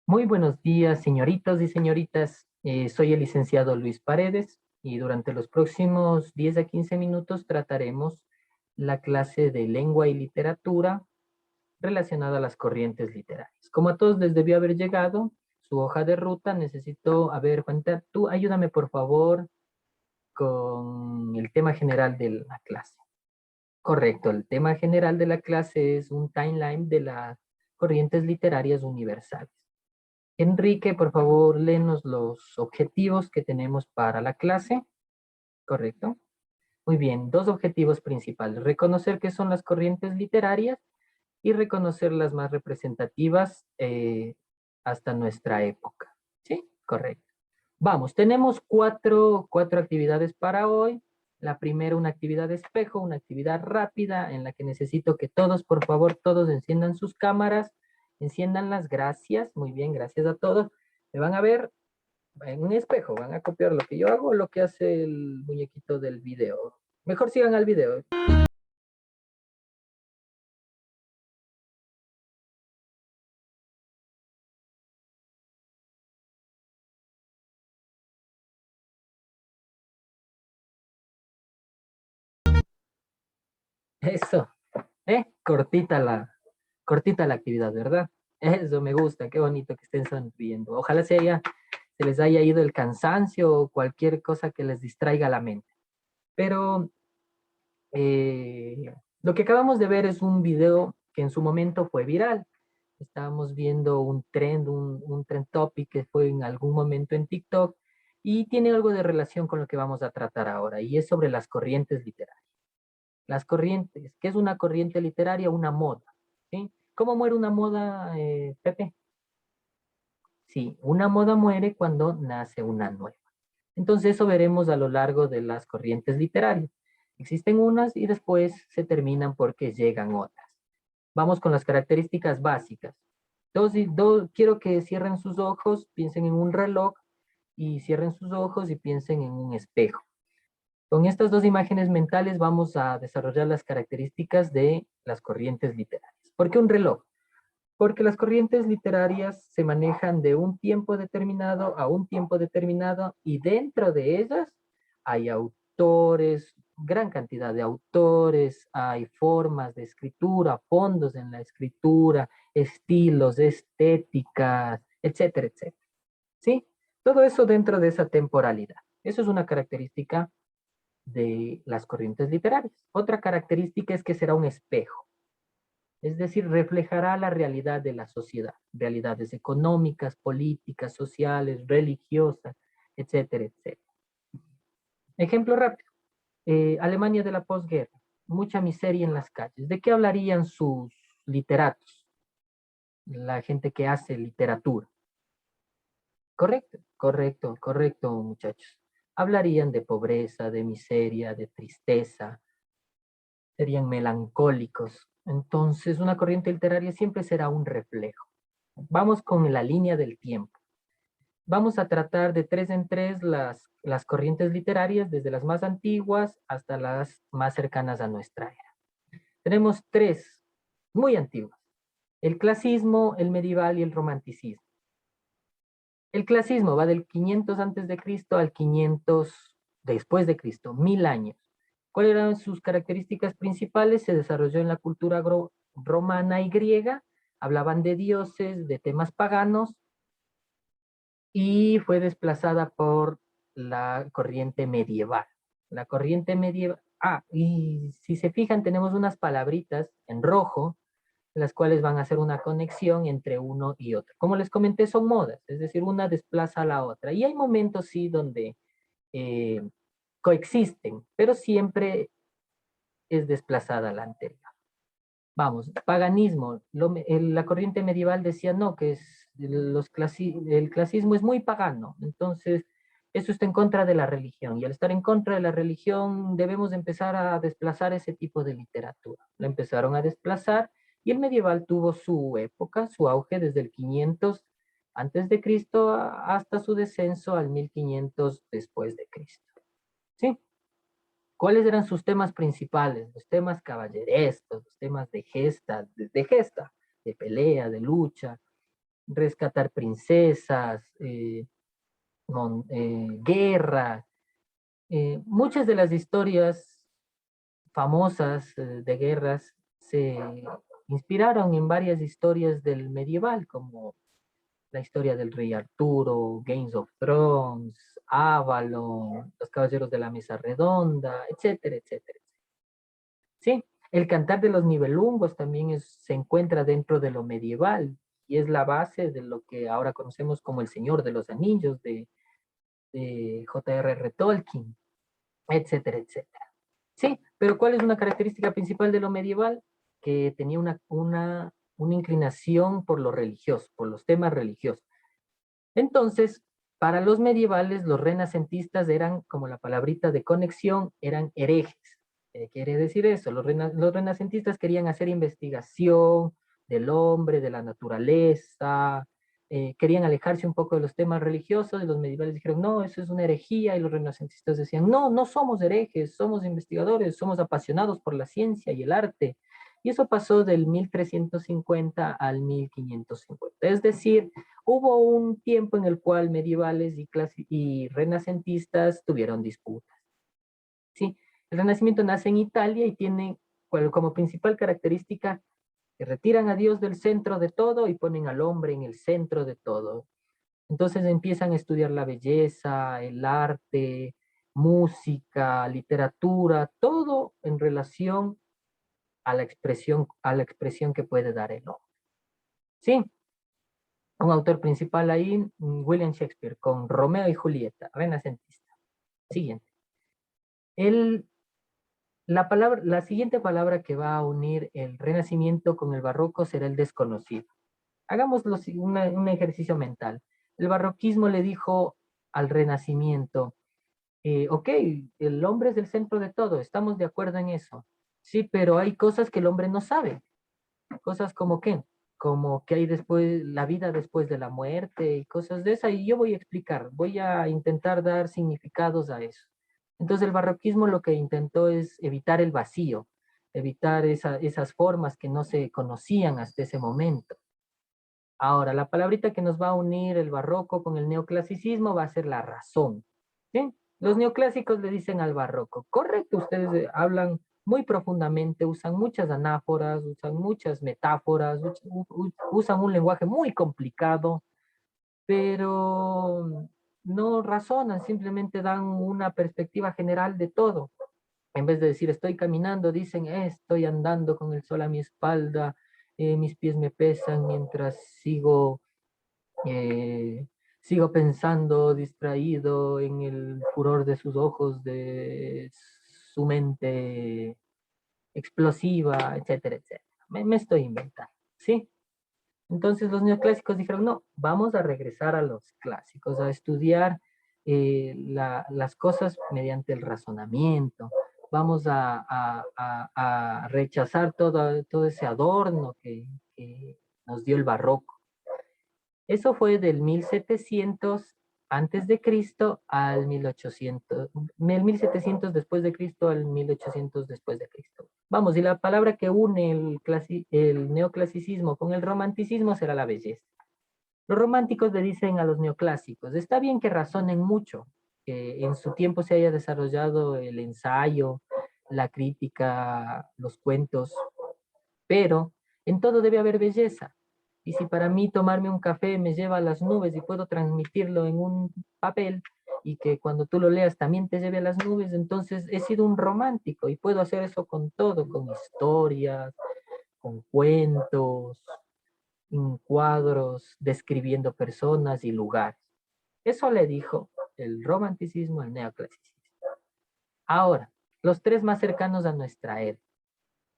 Muy buenos días, señoritos y señoritas. Soy el licenciado Luis Paredes y durante los próximos 10 a 15 minutos trataremos la clase de lengua y literatura relacionada a las corrientes literarias. Como a todos les debió haber llegado su hoja de ruta, necesito, a ver, Juanita, tú ayúdame por favor con el tema general de la clase. Correcto, el tema general de la clase es un timeline de las corrientes literarias universales. Enrique, por favor, léenos los objetivos que tenemos para la clase. Correcto. Muy bien, dos objetivos principales. Reconocer qué son las corrientes literarias y reconocer las más representativas hasta nuestra época. ¿Sí? Correcto. Vamos, tenemos cuatro actividades para hoy. La primera, una actividad de espejo, una actividad rápida en la que necesito que todos, por favor, todos enciendan sus cámaras, enciéndanlas, gracias, muy bien, gracias a todos. Me van a ver en un espejo, van a copiar lo que yo hago o lo que hace el muñequito del video. Mejor sigan al video. Eso, cortita la actividad, ¿verdad? Eso me gusta, qué bonito que estén sonriendo. Ojalá se les haya ido el cansancio o cualquier cosa que les distraiga la mente. Pero lo que acabamos de ver es un video que en su momento fue viral. Estábamos viendo un trend topic que fue en algún momento en TikTok y tiene algo de relación con lo que vamos a tratar ahora y es sobre las corrientes literarias. Las corrientes, ¿qué es una corriente literaria? Una moda, ¿sí? ¿Cómo muere una moda, Pepe? Sí, una moda muere cuando nace una nueva. Entonces eso veremos a lo largo de las corrientes literarias. Existen unas y después se terminan porque llegan otras. Vamos con las características básicas. Quiero que cierren sus ojos, piensen en un reloj y cierren sus ojos y piensen en un espejo. Con estas dos imágenes mentales vamos a desarrollar las características de las corrientes literarias. ¿Por qué un reloj? Porque las corrientes literarias se manejan de un tiempo determinado a un tiempo determinado y dentro de ellas hay autores, gran cantidad de autores, hay formas de escritura, fondos en la escritura, estilos, estéticas, etcétera, etcétera. ¿Sí? Todo eso dentro de esa temporalidad. Eso es una característica de las corrientes literarias. Otra característica es que será un espejo. Es decir, reflejará la realidad de la sociedad, realidades económicas, políticas, sociales, religiosas, etcétera, etcétera. Ejemplo rápido, Alemania de la posguerra, mucha miseria en las calles. ¿De qué hablarían sus literatos? La gente que hace literatura. Correcto, correcto, correcto, muchachos. Hablarían de pobreza, de miseria, de tristeza, serían melancólicos. Entonces, una corriente literaria siempre será un reflejo. Vamos con la línea del tiempo. Vamos a tratar de tres en tres las corrientes literarias, desde las más antiguas hasta las más cercanas a nuestra era. Tenemos tres muy antiguas: el clasismo, el medieval y el romanticismo. El clasismo va del 500 antes de Cristo al 500 después de Cristo, 1000 años. ¿Cuáles eran sus características principales? Se desarrolló en la cultura romana y griega, hablaban de dioses, de temas paganos, y fue desplazada por la corriente medieval. La corriente medieval, y si se fijan, tenemos unas palabritas en rojo, las cuales van a hacer una conexión entre uno y otro. Como les comenté, son modas, es decir, una desplaza a la otra. Y hay momentos, sí, donde eh, coexisten, pero siempre es desplazada la anterior. Vamos, paganismo. La corriente medieval decía no, que el clasismo es muy pagano. Entonces, eso está en contra de la religión. Y al estar en contra de la religión, debemos empezar a desplazar ese tipo de literatura. La empezaron a desplazar y el medieval tuvo su época, su auge desde el 500 antes de Cristo hasta su descenso al 1500 después de Cristo. ¿Sí? ¿Cuáles eran sus temas principales? Los temas caballerescos, los temas de gesta, de pelea, de lucha. rescatar princesas, guerra. Muchas de las historias famosas de guerras se inspiraron en varias historias del medieval, como la historia del rey Arturo, Games of Thrones, Avalon, los caballeros de la mesa redonda, etcétera, etcétera. Sí, el cantar de los nibelungos también se encuentra dentro de lo medieval y es la base de lo que ahora conocemos como el Señor de los Anillos de J.R.R. Tolkien, etcétera, etcétera. Sí, pero ¿cuál es una característica principal de lo medieval? Que tenía una inclinación por lo religioso, por los temas religiosos. Entonces, para los medievales, los renacentistas eran, como la palabrita de conexión, eran herejes. ¿Qué quiere decir eso? Los renacentistas querían hacer investigación del hombre, de la naturaleza, querían alejarse un poco de los temas religiosos, y los medievales dijeron, no, eso es una herejía, y los renacentistas decían, no, no somos herejes, somos investigadores, somos apasionados por la ciencia y el arte. Y eso pasó del 1350 al 1550. Es decir, hubo un tiempo en el cual medievales y renacentistas tuvieron disputas. ¿Sí? El Renacimiento nace en Italia y tiene como principal característica que retiran a Dios del centro de todo y ponen al hombre en el centro de todo. Entonces empiezan a estudiar la belleza, el arte, música, literatura, todo en relación a la expresión que puede dar el hombre. ¿Sí? Un autor principal ahí, William Shakespeare, con Romeo y Julieta, renacentista. Siguiente. El, la siguiente palabra que va a unir el Renacimiento con el Barroco será el desconocido. Hagamos un ejercicio mental. El barroquismo le dijo al Renacimiento, ok, el hombre es el centro de todo, estamos de acuerdo en eso. Sí, pero hay cosas que el hombre no sabe. Cosas como qué, como que hay después, la vida después de la muerte y cosas de esa, y yo voy a explicar, voy a intentar dar significados a eso. Entonces el barroquismo lo que intentó es evitar el vacío, evitar esas formas que no se conocían hasta ese momento. Ahora, la palabrita que nos va a unir el barroco con el neoclasicismo va a ser la razón. ¿Sí? Los neoclásicos le dicen al barroco, correcto, ustedes hablan muy profundamente, usan muchas anáforas, usan muchas metáforas, usan un lenguaje muy complicado, pero no razonan, simplemente dan una perspectiva general de todo. En vez de decir estoy caminando, dicen estoy andando con el sol a mi espalda, mis pies me pesan mientras eh, sigo pensando distraído en el furor de sus ojos, de su mente explosiva, etcétera, etcétera. Me estoy inventando, ¿sí? Entonces los neoclásicos dijeron, no, vamos a regresar a los clásicos, a estudiar las cosas mediante el razonamiento. Vamos a rechazar todo ese adorno que nos dio el barroco. Eso fue del 1700 antes de Cristo al 1800, 1700 después de Cristo al 1800 después de Cristo. Vamos, y la palabra que une el neoclasicismo con el romanticismo será la belleza. Los románticos le dicen a los neoclásicos, está bien que razonen mucho, que en su tiempo se haya desarrollado el ensayo, la crítica, los cuentos, pero en todo debe haber belleza. Y si para mí tomarme un café me lleva a las nubes y puedo transmitirlo en un papel y que cuando tú lo leas también te lleve a las nubes, entonces he sido un romántico y puedo hacer eso con todo, con historias, con cuentos, en cuadros, describiendo personas y lugares. Eso le dijo el romanticismo al neoclasicismo. Ahora, los tres más cercanos a nuestra era.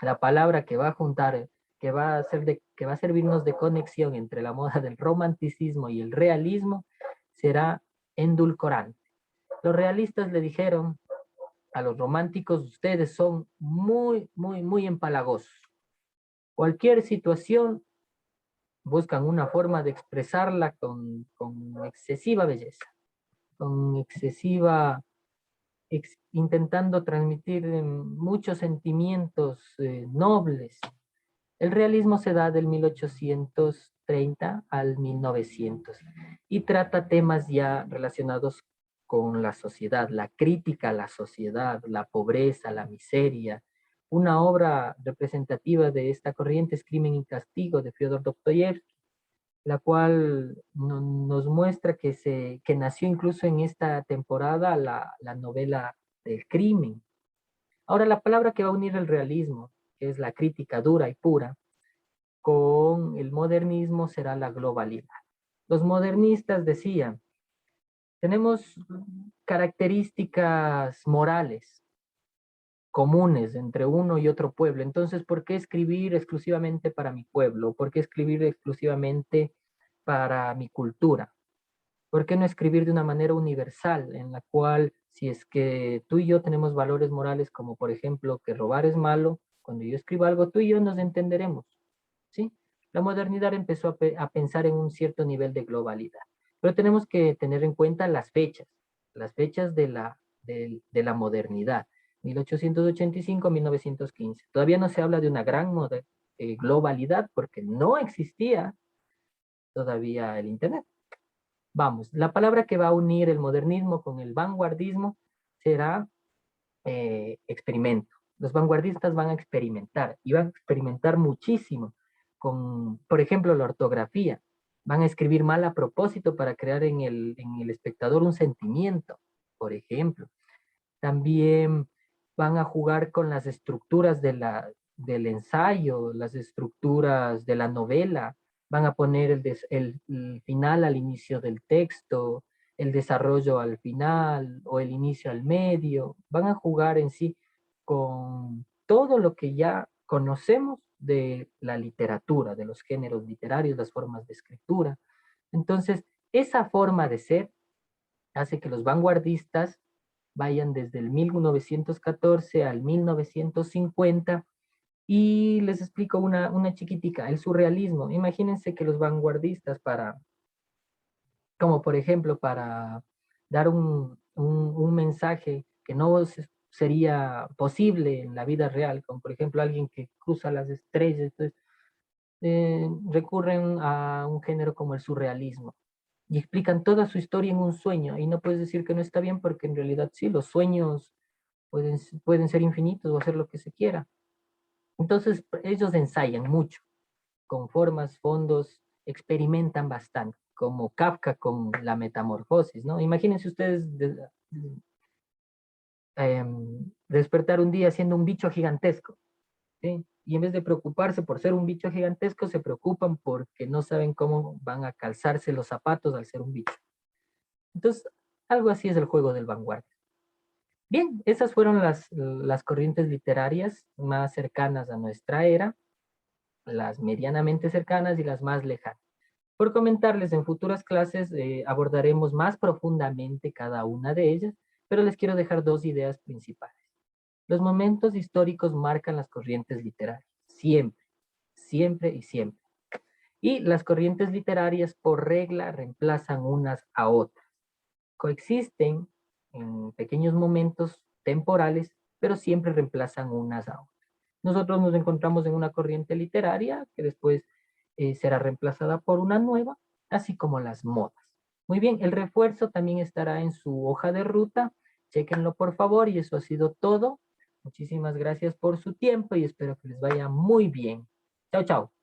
La palabra que va a juntar, que va a servirnos de conexión entre la moda del romanticismo y el realismo, será endulcorante. Los realistas le dijeron a los románticos, ustedes son muy, muy, muy empalagosos. Cualquier situación buscan una forma de expresarla con excesiva belleza, con excesiva, intentando transmitir muchos sentimientos nobles. El realismo se da del 1830 al 1900 y trata temas ya relacionados con la sociedad, la crítica a la sociedad, la pobreza, la miseria. Una obra representativa de esta corriente es Crimen y Castigo de Fyodor Dostoyevsky, la cual nos muestra que nació incluso en esta temporada la novela del crimen. Ahora, la palabra que va a unir el realismo, que es la crítica dura y pura, con el modernismo será la globalidad. Los modernistas decían, tenemos características morales comunes entre uno y otro pueblo, entonces, ¿por qué escribir exclusivamente para mi pueblo? ¿Por qué escribir exclusivamente para mi cultura? ¿Por qué no escribir de una manera universal en la cual si es que tú y yo tenemos valores morales como por ejemplo que robar es malo, cuando yo escribo algo tú y yo nos entenderemos, ¿sí? La modernidad empezó a pensar en un cierto nivel de globalidad, pero tenemos que tener en cuenta las fechas de la modernidad, 1885-1915. Todavía no se habla de una gran globalidad porque no existía todavía el Internet. Vamos, la palabra que va a unir el modernismo con el vanguardismo será experimento. Los vanguardistas van a experimentar y van a experimentar muchísimo con, por ejemplo, la ortografía. Van a escribir mal a propósito para crear en el espectador un sentimiento, por ejemplo. También van a jugar con las estructuras del ensayo, las estructuras de la novela, van a poner el final al inicio del texto, el desarrollo al final o el inicio al medio, van a jugar en sí con todo lo que ya conocemos de la literatura, de los géneros literarios, las formas de escritura. Entonces, esa forma de ser hace que los vanguardistas vayan desde el 1914 al 1950 y les explico una chiquitica, el surrealismo. Imagínense que los vanguardistas como por ejemplo, para dar un mensaje que no sería posible en la vida real, como por ejemplo alguien que cruza las estrellas, entonces, recurren a un género como el surrealismo y explican toda su historia en un sueño. Y no puedes decir que no está bien porque en realidad sí, los sueños pueden ser infinitos o hacer lo que se quiera. Entonces ellos ensayan mucho, con formas, fondos, experimentan bastante, como Kafka con la metamorfosis, ¿no? Imagínense ustedes despertar un día siendo un bicho gigantesco, ¿sí? Y en vez de preocuparse por ser un bicho gigantesco, se preocupan porque no saben cómo van a calzarse los zapatos al ser un bicho. Entonces, algo así es el juego del vanguardia. Bien, esas fueron las corrientes literarias más cercanas a nuestra era, las medianamente cercanas y las más lejanas. Por comentarles, en futuras clases abordaremos más profundamente cada una de ellas, pero les quiero dejar dos ideas principales. Los momentos históricos marcan las corrientes literarias, siempre, siempre y siempre. Y las corrientes literarias por regla reemplazan unas a otras. Coexisten en pequeños momentos temporales, pero siempre reemplazan unas a otras. Nosotros nos encontramos en una corriente literaria que después será reemplazada por una nueva, así como las modas. Muy bien, el refuerzo también estará en su hoja de ruta. Chéquenlo por favor y eso ha sido todo. Muchísimas gracias por su tiempo y espero que les vaya muy bien. Chao, chao.